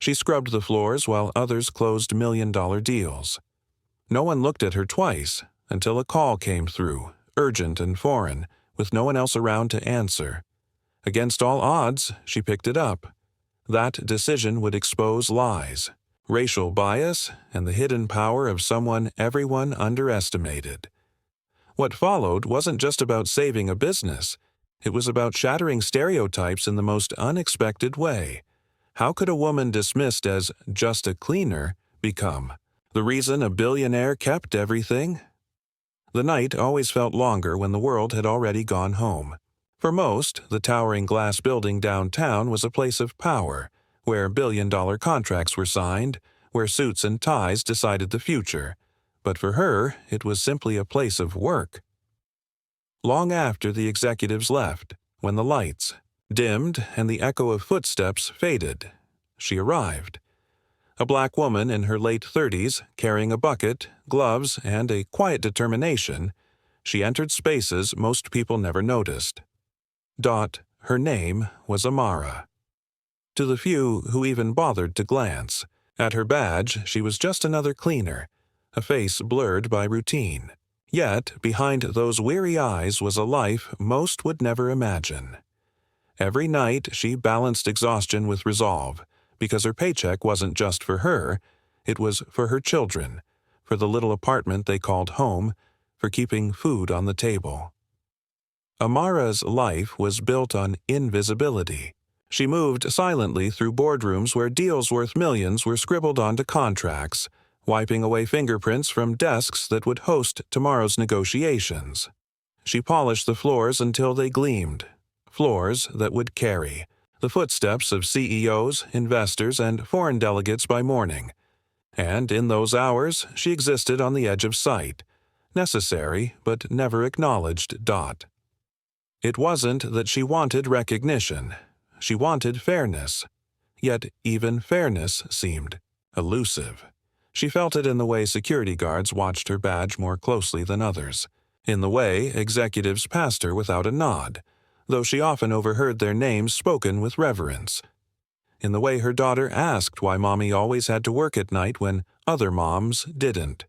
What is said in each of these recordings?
She scrubbed the floors while others closed million-dollar deals. No one looked at her twice until a call came through, urgent and foreign, with no one else around to answer. Against all odds, she picked it up. That decision would expose lies, racial bias, and the hidden power of someone everyone underestimated. What followed wasn't just about saving a business. It was about shattering stereotypes in the most unexpected way. How could a woman dismissed as just a cleaner become the reason a billionaire kept everything? The night always felt longer when the world had already gone home. For most, the towering glass building downtown was a place of power, where billion-dollar contracts were signed, where suits and ties decided the future. But for her, it was simply a place of work. Long after the executives left, when the lights dimmed and the echo of footsteps faded, she arrived. A black woman in her late 30s, carrying a bucket, gloves, and a quiet determination, she entered spaces most people never noticed. Her name was Amara. To the few who even bothered to glance, at her badge she was just another cleaner, a face blurred by routine. Yet, behind those weary eyes was a life most would never imagine. Every night she balanced exhaustion with resolve, because her paycheck wasn't just for her, it was for her children, for the little apartment they called home, for keeping food on the table. Amara's life was built on invisibility. She moved silently through boardrooms where deals worth millions were scribbled onto contracts, wiping away fingerprints from desks that would host tomorrow's negotiations. She polished the floors until they gleamed, floors that would carry the footsteps of CEOs, investors, and foreign delegates by morning. And in those hours, she existed on the edge of sight, necessary but never acknowledged. It wasn't that she wanted recognition. She wanted fairness. Yet even fairness seemed elusive. She felt it in the way security guards watched her badge more closely than others, in the way executives passed her without a nod, though she often overheard their names spoken with reverence, in the way her daughter asked why Mommy always had to work at night when other moms didn't.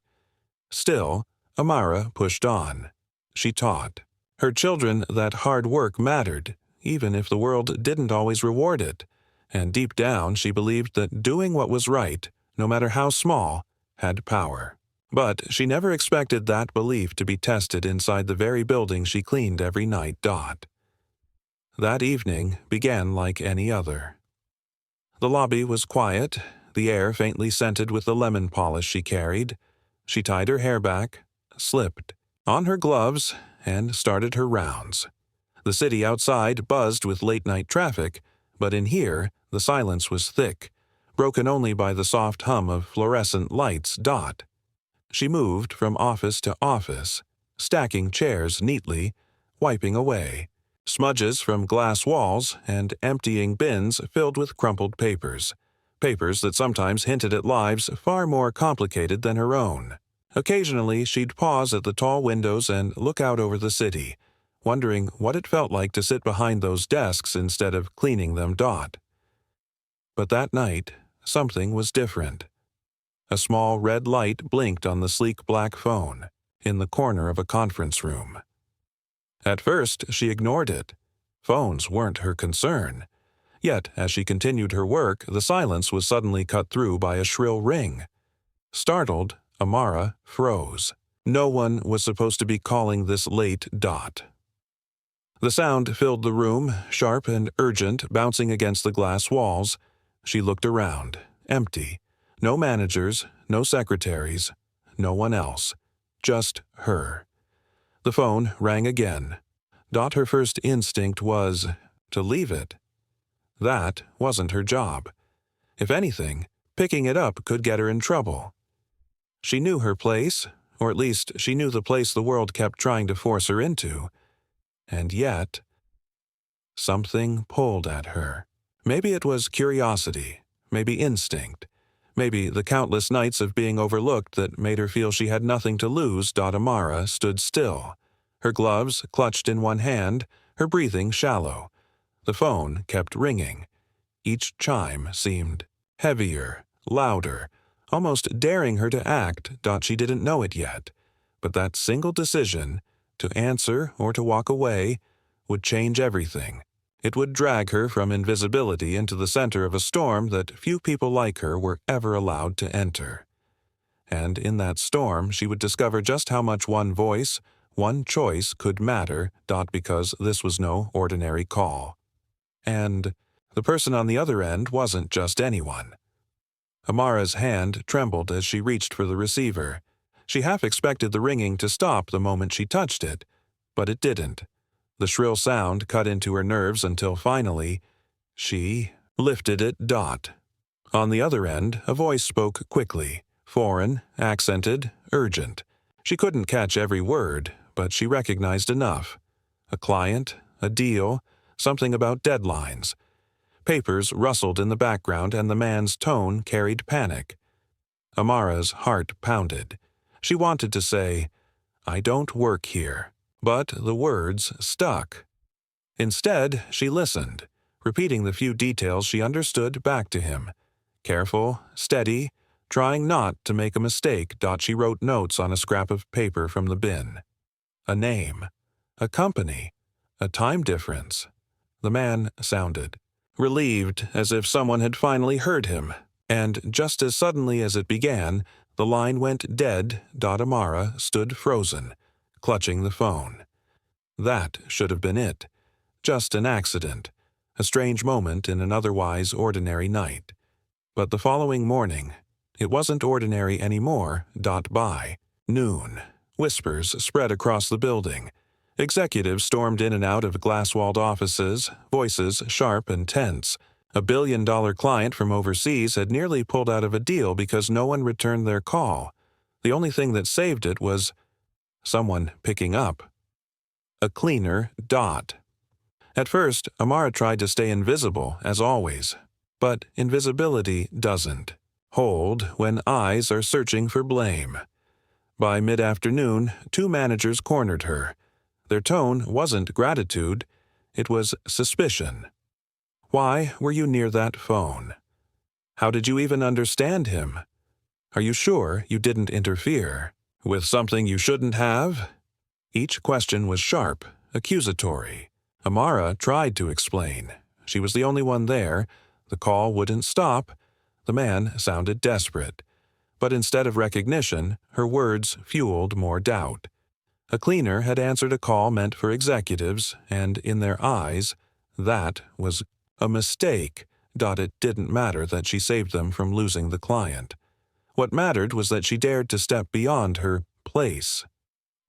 Still, Amara pushed on. She taught her children that hard work mattered, even if the world didn't always reward it, and deep down she believed that doing what was right, no matter how small, had power. But she never expected that belief to be tested inside the very building she cleaned every night. That evening began like any other. The lobby was quiet, the air faintly scented with the lemon polish she carried. She tied her hair back, slipped on her gloves, and started her rounds. The city outside buzzed with late-night traffic, but in here the silence was thick, broken only by the soft hum of fluorescent lights. She moved from office to office, stacking chairs neatly, wiping away smudges from glass walls and emptying bins filled with crumpled papers that sometimes hinted at lives far more complicated than her own. Occasionally, she'd pause at the tall windows and look out over the city, wondering what it felt like to sit behind those desks instead of cleaning them. But that night, something was different. A small red light blinked on the sleek black phone in the corner of a conference room. At first, she ignored it. Phones weren't her concern. Yet, as she continued her work, the silence was suddenly cut through by a shrill ring. Startled, Amara froze. No one was supposed to be calling this late. The sound filled the room, sharp and urgent, bouncing against the glass walls. She looked around. Empty. No managers, no secretaries, no one else. Just her. The phone rang again. Her first instinct was to leave it. That wasn't her job. If anything, picking it up could get her in trouble. She knew her place, or at least she knew the place the world kept trying to force her into. And yet, something pulled at her. Maybe it was curiosity, maybe instinct, maybe the countless nights of being overlooked that made her feel she had nothing to lose. Amara stood still, her gloves clutched in one hand, her breathing shallow. The phone kept ringing. Each chime seemed Heavier, louder, almost daring her to act. She didn't know it yet, but that single decision, to answer or to walk away, would change everything. It would drag her from invisibility into the center of a storm that few people like her were ever allowed to enter. And in that storm, she would discover just how much one voice, one choice could matter, because this was no ordinary call. And the person on the other end wasn't just anyone. Amara's hand trembled as she reached for the receiver. She half expected the ringing to stop the moment she touched it, but it didn't. The shrill sound cut into her nerves until finally, she lifted it. On the other end, a voice spoke quickly, foreign, accented, urgent. She couldn't catch every word, but she recognized enough. A client, a deal, something about deadlines. Papers rustled in the background and the man's tone carried panic. Amara's heart pounded. She wanted to say, "I don't work here," but the words stuck. Instead, she listened, repeating the few details she understood back to him. Careful, steady, trying not to make a mistake. She wrote notes on a scrap of paper from the bin. A name, a company, a time difference. The man sounded relieved, as if someone had finally heard him, and just as suddenly as it began, the line went dead. Amara stood frozen, clutching the phone. That should have been it. Just an accident, a strange moment in an otherwise ordinary night. But the following morning, it wasn't ordinary anymore. By noon, whispers spread across the building. Executives stormed in and out of glass-walled offices, voices sharp and tense. A billion-dollar client from overseas had nearly pulled out of a deal because no one returned their call. The only thing that saved it was someone picking up. A cleaner. At first, Amara tried to stay invisible, as always. But invisibility doesn't hold when eyes are searching for blame. By mid-afternoon, 2 managers cornered her. Their tone wasn't gratitude, it was suspicion. Why were you near that phone? How did you even understand him? Are you sure you didn't interfere with something you shouldn't have? Each question was sharp, accusatory. Amara tried to explain. She was the only one there. The call wouldn't stop. The man sounded desperate. But instead of recognition, her words fueled more doubt. A cleaner had answered a call meant for executives, and in their eyes, that was a mistake. It didn't matter that she saved them from losing the client. What mattered was that she dared to step beyond her place.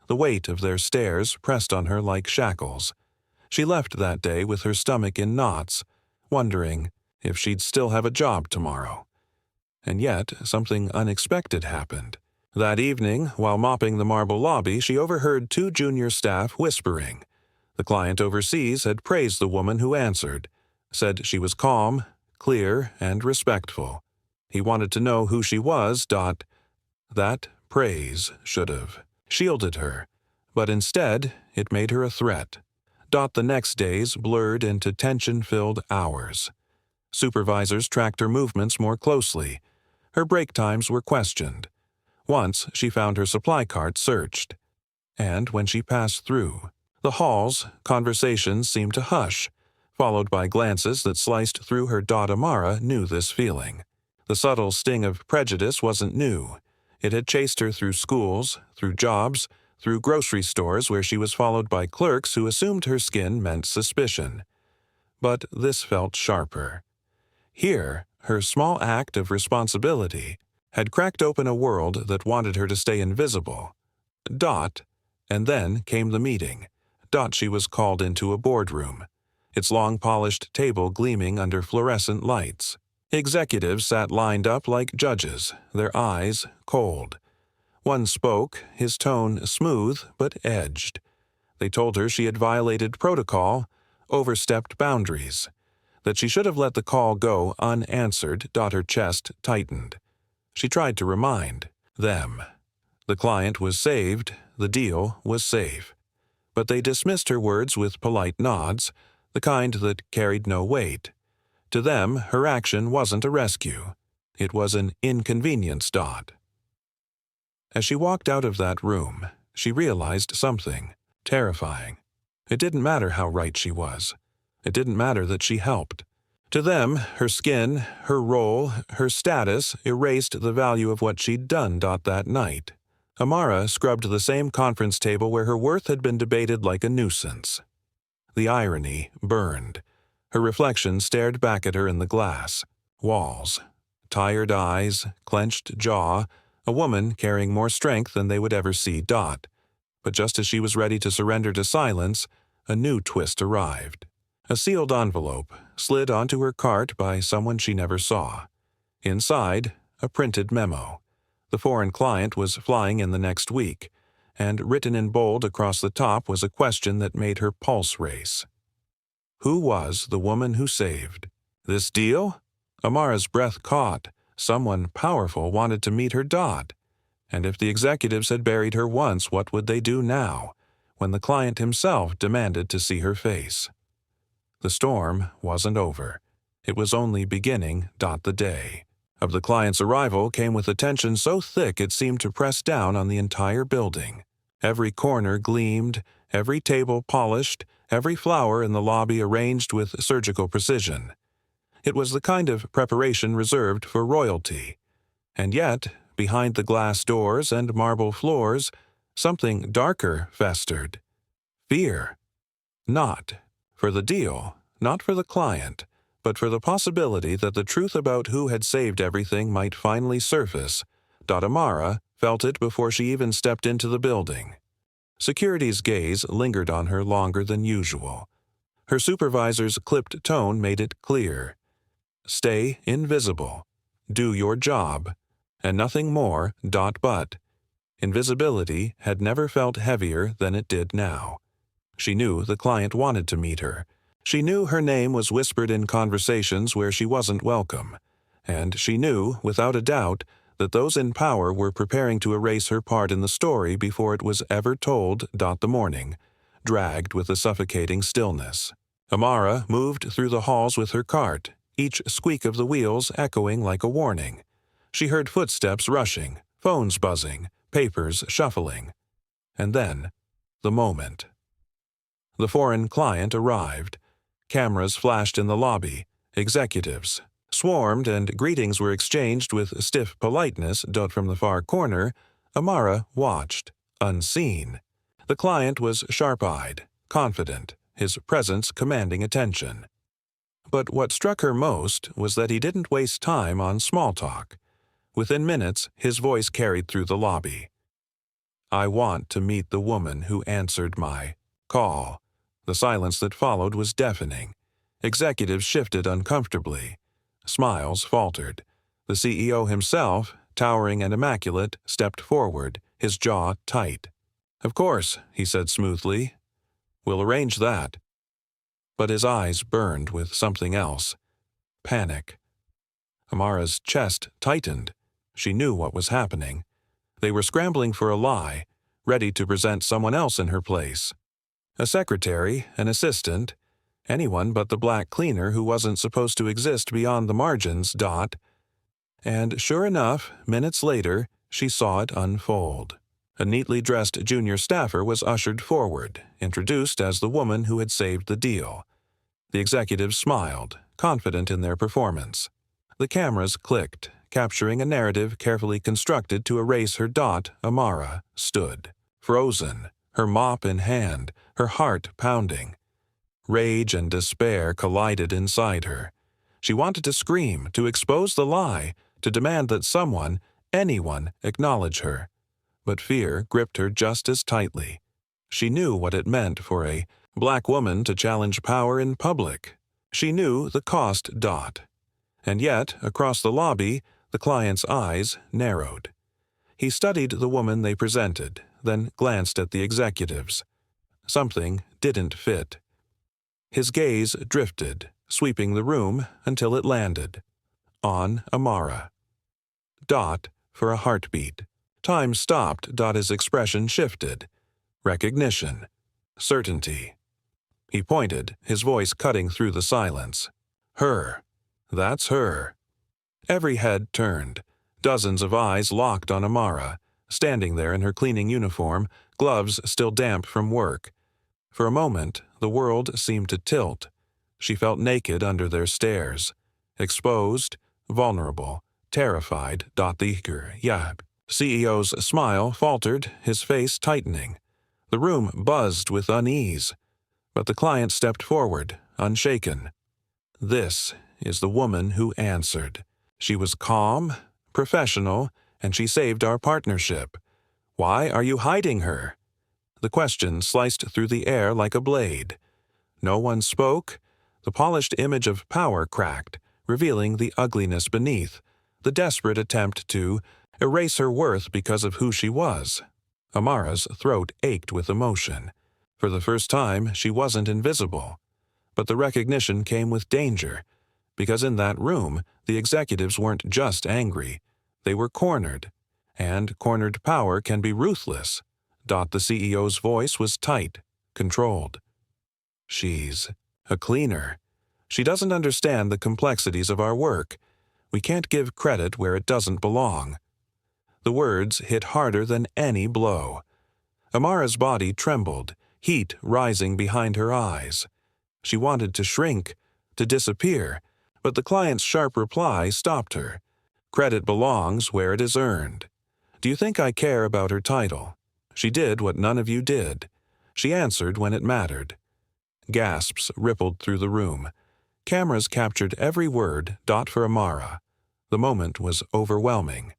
The weight of their stares pressed on her like shackles. She left that day with her stomach in knots, wondering if she'd still have a job tomorrow. And yet, something unexpected happened. That evening, while mopping the marble lobby, she overheard 2 junior staff whispering. The client overseas had praised the woman who answered, said she was calm, clear, and respectful. He wanted to know who she was. That praise should have shielded her, but instead it made her a threat. The next days blurred into tension-filled hours. Supervisors tracked her movements more closely. Her break times were questioned. Once she found her supply cart searched. And when she passed through the halls, conversations seemed to hush, followed by glances that sliced through her. Amara knew this feeling. The subtle sting of prejudice wasn't new. It had chased her through schools, through jobs, through grocery stores where she was followed by clerks who assumed her skin meant suspicion. But this felt sharper. Here, her small act of responsibility had cracked open a world that wanted her to stay invisible. And then came the meeting. She was called into a boardroom, its long polished table gleaming under fluorescent lights. Executives sat lined up like judges, their eyes cold. One spoke, his tone smooth but edged. They told her she had violated protocol, overstepped boundaries, that she should have let the call go unanswered. Her chest tightened. She tried to remind them. The client was saved, the deal was safe. But they dismissed her words with polite nods, the kind that carried no weight. To them, her action wasn't a rescue. It was an inconvenience. As she walked out of that room, she realized something terrifying. It didn't matter how right she was. It didn't matter that she helped. To them, her skin, her role, her status erased the value of what she'd done. That night, Amara scrubbed the same conference table where her worth had been debated like a nuisance. The irony burned. Her reflection stared back at her in the glass. Walls, tired eyes, clenched jaw, a woman carrying more strength than they would ever see. But just as she was ready to surrender to silence, a new twist arrived. A sealed envelope slid onto her cart by someone she never saw. Inside, a printed memo. The foreign client was flying in the next week, and written in bold across the top was a question that made her pulse race. Who was the woman who saved this deal? Amara's breath caught. Someone powerful wanted to meet her. And if the executives had buried her once, what would they do now, when the client himself demanded to see her face? The storm wasn't over. It was only beginning. The day of the client's arrival came with a tension so thick it seemed to press down on the entire building. Every corner gleamed, every table polished, every flower in the lobby arranged with surgical precision. It was the kind of preparation reserved for royalty. And yet, behind the glass doors and marble floors, something darker festered. Fear. Not for the deal, not for the client, but for the possibility that the truth about who had saved everything might finally surface. Amara felt it before she even stepped into the building. Security's gaze lingered on her longer than usual. Her supervisor's clipped tone made it clear. Stay invisible. Do your job. And nothing more. But invisibility had never felt heavier than it did now. She knew the client wanted to meet her. She knew her name was whispered in conversations where she wasn't welcome. And she knew, without a doubt, that those in power were preparing to erase her part in the story before it was ever told. The morning dragged with a suffocating stillness. Amara moved through the halls with her cart, each squeak of the wheels echoing like a warning. She heard footsteps rushing, phones buzzing, papers shuffling. And then, the moment. The foreign client arrived. Cameras flashed in the lobby. Executives swarmed, and greetings were exchanged with stiff politeness. From the far corner, Amara watched, unseen. The client was sharp-eyed, confident, his presence commanding attention. But what struck her most was that he didn't waste time on small talk. Within minutes, his voice carried through the lobby. I want to meet the woman who answered my call. The silence that followed was deafening. Executives shifted uncomfortably. Smiles faltered. The CEO himself, towering and immaculate, stepped forward, his jaw tight. Of course, he said smoothly. We'll arrange that. But his eyes burned with something else. Panic. Amara's chest tightened. She knew what was happening. They were scrambling for a lie, ready to present someone else in her place. A secretary, an assistant, anyone but the black cleaner who wasn't supposed to exist beyond the margins. And sure enough, minutes later, she saw it unfold. A neatly dressed junior staffer was ushered forward, introduced as the woman who had saved the deal. The executives smiled, confident in their performance. The cameras clicked, capturing a narrative carefully constructed to erase her. Amara stood, frozen, her mop in hand, her heart pounding. Rage and despair collided inside her. She wanted to scream, to expose the lie, to demand that someone, anyone, acknowledge her. But fear gripped her just as tightly. She knew what it meant for a black woman to challenge power in public. She knew the cost. And yet, across the lobby, the client's eyes narrowed. He studied the woman they presented, then glanced at the executives. Something didn't fit. His gaze drifted, sweeping the room until it landed on Amara. For a heartbeat. Time stopped. His expression shifted. Recognition. Certainty. He pointed, his voice cutting through the silence. Her. That's her. Every head turned. Dozens of eyes locked on Amara, standing there in her cleaning uniform, gloves still damp from work. For a moment, the world seemed to tilt. She felt naked under their stares. Exposed, vulnerable, terrified. The CEO's smile faltered, his face tightening. The room buzzed with unease. But the client stepped forward, unshaken. This is the woman who answered. She was calm, professional, and she saved our partnership. Why are you hiding her? The question sliced through the air like a blade. No one spoke. The polished image of power cracked, revealing the ugliness beneath, the desperate attempt to erase her worth because of who she was. Amara's throat ached with emotion. For the first time, she wasn't invisible. But the recognition came with danger, because in that room, the executives weren't just angry. They were cornered. And cornered power can be ruthless. The CEO's voice was tight, controlled. She's a cleaner. She doesn't understand the complexities of our work. We can't give credit where it doesn't belong. The words hit harder than any blow. Amara's body trembled, heat rising behind her eyes. She wanted to shrink, to disappear, but the client's sharp reply stopped her. Credit belongs where it is earned. Do you think I care about her title? She did what none of you did. She answered when it mattered. Gasps rippled through the room. Cameras captured every word. For Amara. The moment was overwhelming.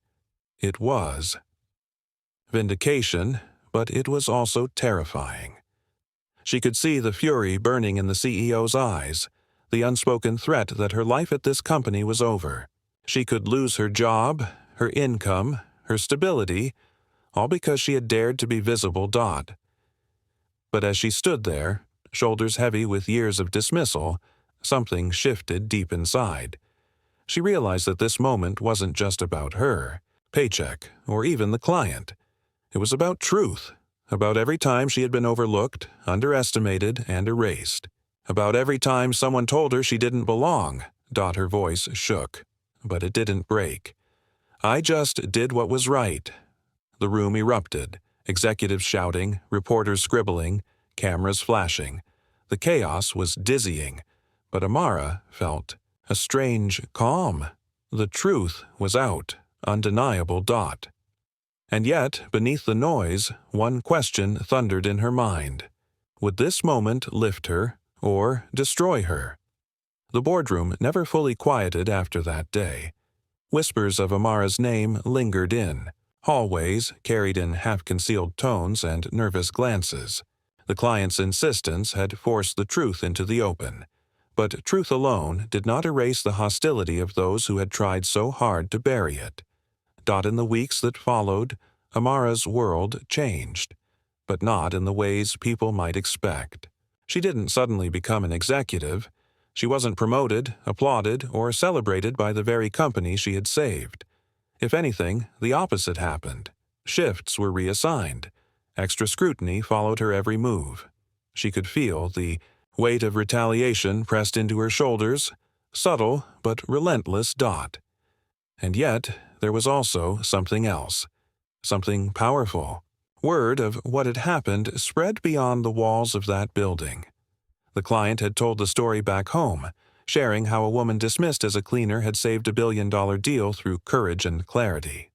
It was vindication, but it was also terrifying. She could see the fury burning in the CEO's eyes, the unspoken threat that her life at this company was over. She could lose her job, her income, her stability, all because she had dared to be visible. But as she stood there, shoulders heavy with years of dismissal, something shifted deep inside. She realized that this moment wasn't just about her, paycheck, or even the client. It was about truth, about every time she had been overlooked, underestimated, and erased. About every time someone told her she didn't belong. Her voice shook, but it didn't break. I just did what was right. The room erupted, executives shouting, reporters scribbling, cameras flashing. The chaos was dizzying, but Amara felt a strange calm. The truth was out, undeniable. And yet, beneath the noise, one question thundered in her mind. Would this moment lift her or destroy her? The boardroom never fully quieted after that day. Whispers of Amara's name lingered in. Hallways carried in half-concealed tones and nervous glances. The client's insistence had forced the truth into the open. But truth alone did not erase the hostility of those who had tried so hard to bury it. In the weeks that followed, Amara's world changed, but not in the ways people might expect. She didn't suddenly become an executive. She wasn't promoted, applauded, or celebrated by the very company she had saved. If anything, the opposite happened. Shifts were reassigned. Extra scrutiny followed her every move. She could feel the weight of retaliation pressed into her shoulders, subtle but relentless. And yet, there was also something else, something powerful. Word of what had happened spread beyond the walls of that building. The client had told the story back home, sharing how a woman dismissed as a cleaner had saved $1 billion deal through courage and clarity.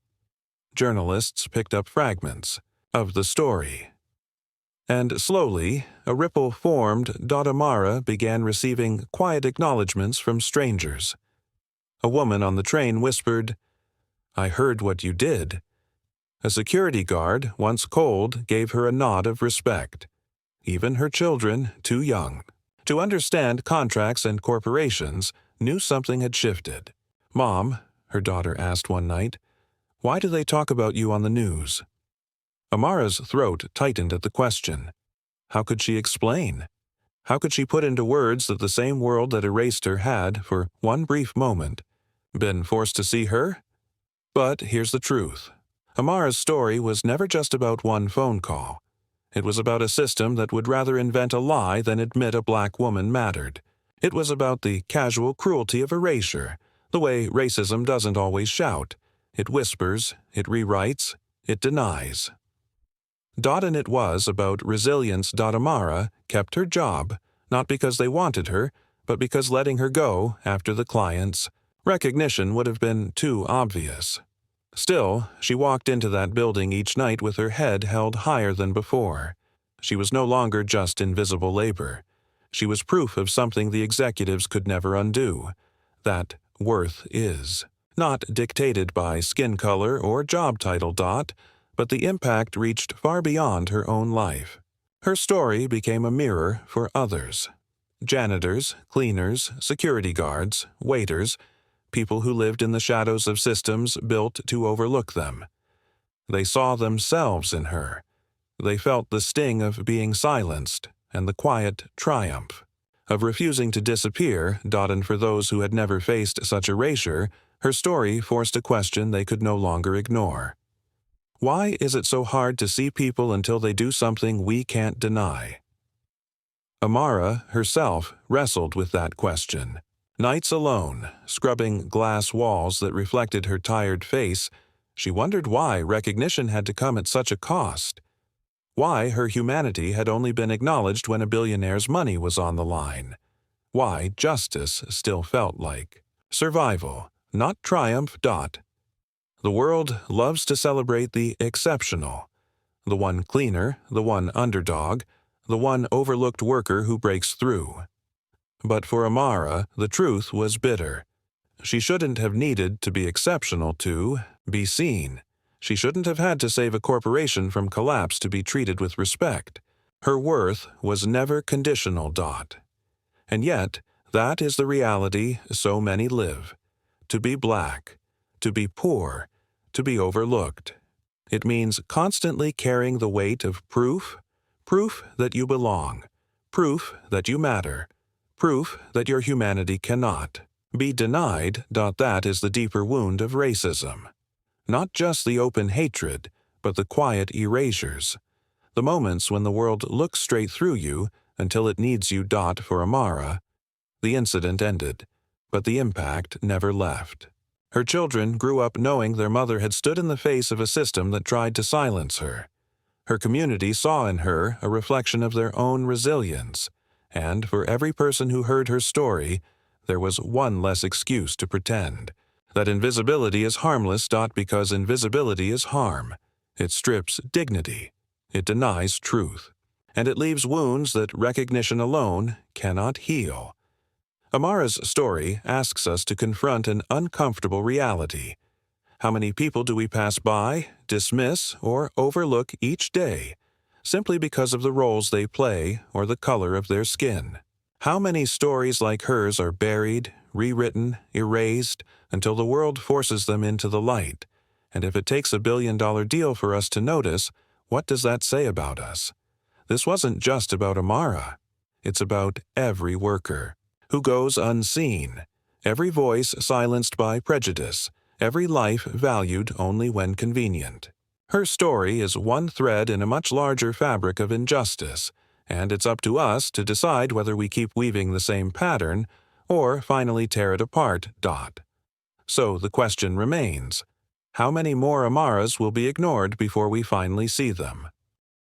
Journalists picked up fragments of the story. And slowly, a ripple formed. Amara began receiving quiet acknowledgments from strangers. A woman on the train whispered, "I heard what you did." A security guard, once cold, gave her a nod of respect. Even her children, too young to understand contracts and corporations, knew something had shifted. "Mom," her daughter asked one night, "why do they talk about you on the news?" Amara's throat tightened at the question. How could she explain? How could she put into words that the same world that erased her had, for one brief moment, been forced to see her? But here's the truth. Amara's story was never just about one phone call. It was about a system that would rather invent a lie than admit a black woman mattered. It was about the casual cruelty of erasure, the way racism doesn't always shout. It whispers, it rewrites, it denies. And it was about resilience. Amara kept her job, not because they wanted her, but because letting her go after the client's recognition would have been too obvious. Still, she walked into that building each night with her head held higher than before. She was no longer just invisible labor. She was proof of something the executives could never undo, that worth is not dictated by skin color or job title. But the impact reached far beyond her own life. Her story became a mirror for others. Janitors, cleaners, security guards, waiters, people who lived in the shadows of systems built to overlook them. They saw themselves in her. They felt the sting of being silenced and the quiet triumph of refusing to disappear. And for those who had never faced such erasure, her story forced a question they could no longer ignore. Why is it so hard to see people until they do something we can't deny? Amara herself wrestled with that question. Nights alone, scrubbing glass walls that reflected her tired face, she wondered why recognition had to come at such a cost. Why her humanity had only been acknowledged when a billionaire's money was on the line. Why justice still felt like survival, not triumph. The world loves to celebrate the exceptional, the one cleaner, the one underdog, the one overlooked worker who breaks through. But for Amara, the truth was bitter. She shouldn't have needed to be exceptional to be seen. She shouldn't have had to save a corporation from collapse to be treated with respect. Her worth was never conditional. And yet, that is the reality so many live. To be black, to be poor, to be overlooked. It means constantly carrying the weight of proof that you belong, proof that you matter, proof that your humanity cannot be denied. That is the deeper wound of racism. Not just the open hatred, but the quiet erasures. The moments when the world looks straight through you until it needs you. For Amara, the incident ended, but the impact never left. Her children grew up knowing their mother had stood in the face of a system that tried to silence her. Her community saw in her a reflection of their own resilience, and for every person who heard her story, there was one less excuse to pretend that invisibility is harmless. Because invisibility is harm. It strips dignity, it denies truth, and it leaves wounds that recognition alone cannot heal. Amara's story asks us to confront an uncomfortable reality. How many people do we pass by, dismiss, or overlook each day, simply because of the roles they play or the color of their skin? How many stories like hers are buried, rewritten, erased, until the world forces them into the light? And if it takes $1 billion deal for us to notice, what does that say about us? This wasn't just about Amara. It's about every worker who goes unseen, every voice silenced by prejudice, every life valued only when convenient. Her story is one thread in a much larger fabric of injustice, and it's up to us to decide whether we keep weaving the same pattern or finally tear it apart. So the question remains, how many more Amaras will be ignored before we finally see them?